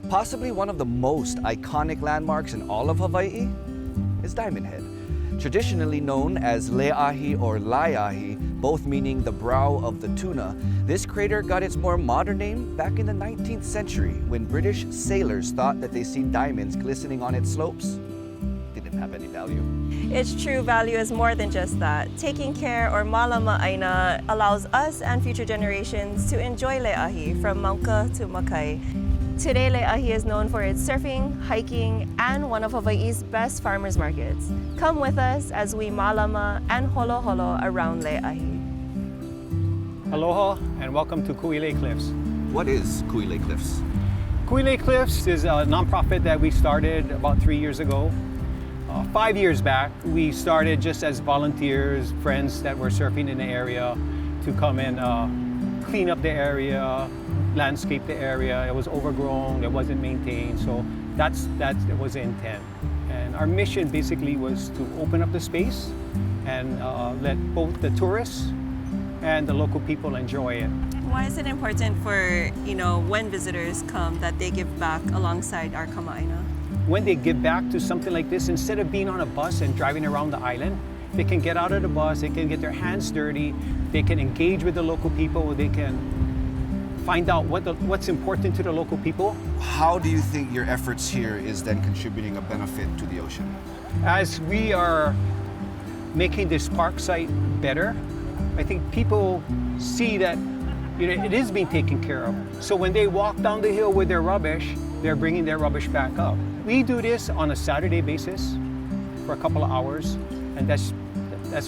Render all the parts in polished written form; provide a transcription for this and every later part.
Possibly one of the most iconic landmarks in all of Hawaii is Diamond Head. Traditionally known as Le'ahi or Laiahi, both meaning the brow of the tuna, this crater got its more modern name back in the 19th century when British sailors thought that they seen diamonds glistening on its slopes. Didn't have any value. Its true value is more than just that. Taking care, or mālama āina, allows us and future generations to enjoy Le'ahi from Mauka to Makai. Today, Le'ahi is known for its surfing, hiking, and one of Hawaii's best farmers markets. Come with us as we mālama and holo holo around Le'ahi. Aloha and welcome to Kuilei Cliffs. What is Kuilei Cliffs? Kuilei Cliffs is a nonprofit that we started about 3 years ago. 5 years back, we started just as volunteers, friends that were surfing in the area, to come and clean up the area, landscape the area. It was overgrown, it wasn't maintained, so that was the intent. And our mission basically was to open up the space and let both the tourists and the local people enjoy it. Why is it important for, when visitors come, that they give back alongside our kama'aina? When they give back to something like this, instead of being on a bus and driving around the island, they can get out of the bus, they can get their hands dirty, they can engage with the local people, they can find out what's important to the local people. How do you think your efforts here is then contributing a benefit to the ocean? As we are making this park site better, I think people see that it is being taken care of. So when they walk down the hill with their rubbish, they're bringing their rubbish back up. We do this on a Saturday basis for a couple of hours, and that's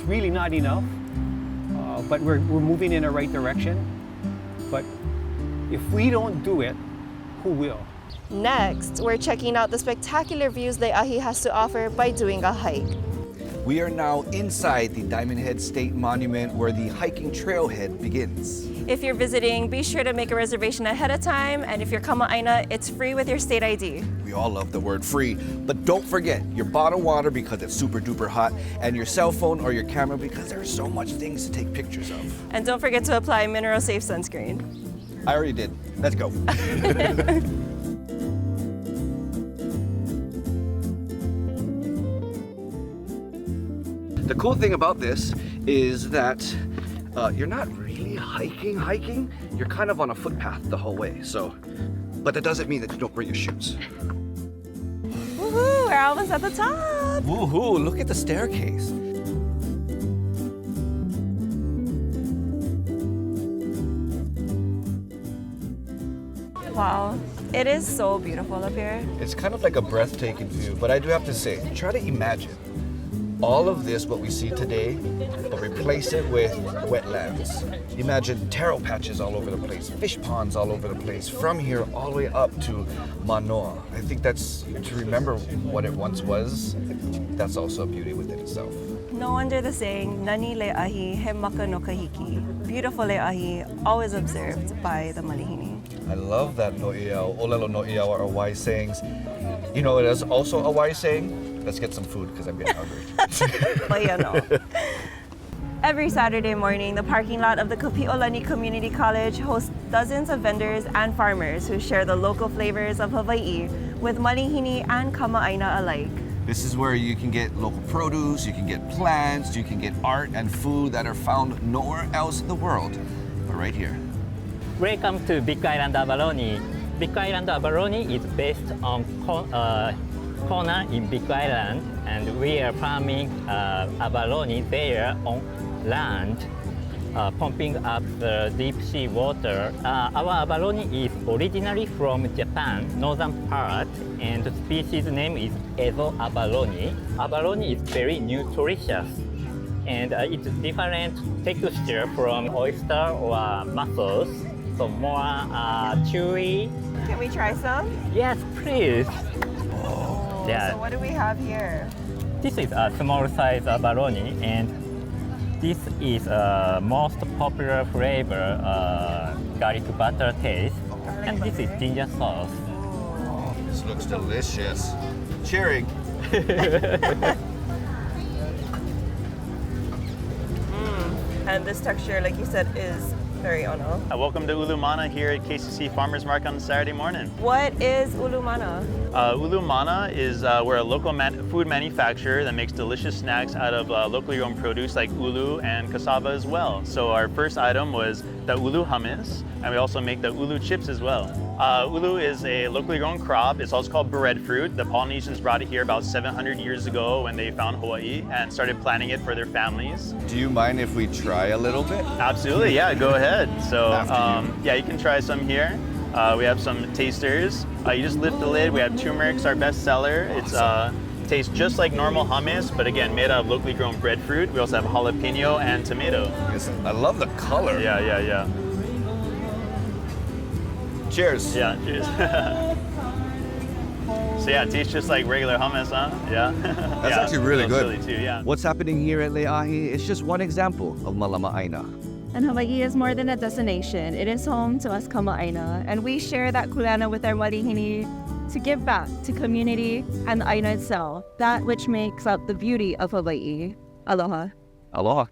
really not enough, but we're moving in the right direction. But if we don't do it, who will? Next, we're checking out the spectacular views Le'ahi has to offer by doing a hike. We are now inside the Diamond Head State Monument where the hiking trailhead begins. If you're visiting, be sure to make a reservation ahead of time, and if you're kama'aina, it's free with your state ID. We all love the word free, but don't forget your bottled water because it's super duper hot, and your cell phone or your camera because there are so much things to take pictures of. And don't forget to apply mineral safe sunscreen. I already did. Let's go. The cool thing about this is that you're not really hiking. You're kind of on a footpath the whole way. But that doesn't mean that you don't bring your shoes. Woohoo! We're almost at the top. Woohoo! Look at the staircase. Wow, it is so beautiful up here. It's kind of like a breathtaking view, but I do have to say, try to imagine all of this, what we see today, but replace it with wetlands. Imagine taro patches all over the place, fish ponds all over the place, from here all the way up to Manoa. I think that's, to remember what it once was, that's also a beauty within itself. No wonder the saying, Nani Le'ahi he maka no kahiki. Beautiful Le'ahi, always observed by the malihini. I love that no'iau, olelo no'iau are wise sayings. You know, it is also a wise saying, let's get some food because I'm getting hungry. Every Saturday morning, the parking lot of the Kapi'olani Community College hosts dozens of vendors and farmers who share the local flavors of Hawaii with malihini and kama'aina alike. This is where you can get local produce, you can get plants, you can get art and food that are found nowhere else in the world, but right here. Welcome to Big Island Abalone. Big Island Abalone is based on Kona in Big Island, and we are farming abalone there on land, pumping up the deep sea water. Our abalone is originally from Japan, northern part, and the species name is Ezo abalone. Abalone is very nutritious, and it's different texture from oyster or mussels, so more chewy. Can we try some? Yes, please. So what do we have here? This is a small size abalone, and this is most popular flavor, garlic butter taste, and this is ginger sauce. Oh, this looks delicious. Cheering. And this texture, like you said, is Very ono. Welcome to Ulumana here at KCC Farmers Market on Saturday morning. What is ulumana? Ulumana is we're a local food manufacturer that makes delicious snacks out of locally grown produce like ulu and cassava as well. So our first item was the ulu hummus, and we also make the ulu chips as well. Ulu is a locally grown crop. It's also called breadfruit. The Polynesians brought it here about 700 years ago when they found Hawai'i and started planting it for their families. Do you mind if we try a little bit? Absolutely, yeah, go ahead. So After you. yeah, you can try some here. We have some tasters. You just lift the lid. We have turmeric's our best seller. It's tastes just like normal hummus, but again, made out of locally grown breadfruit. We also have jalapeno and tomato. Yes, I love the color. Yeah. Cheers. Yeah, cheers. So yeah, it tastes just like regular hummus, huh? Yeah. That's actually really good. Chili too, yeah. What's happening here at Le'ahi is just one example of mālama āina. And Hawaii is more than a destination. It is home to us kama'aina. And we share that kuleana with our malihini to give back to community and the aina itself, that which makes up the beauty of Hawaii. Aloha. Aloha.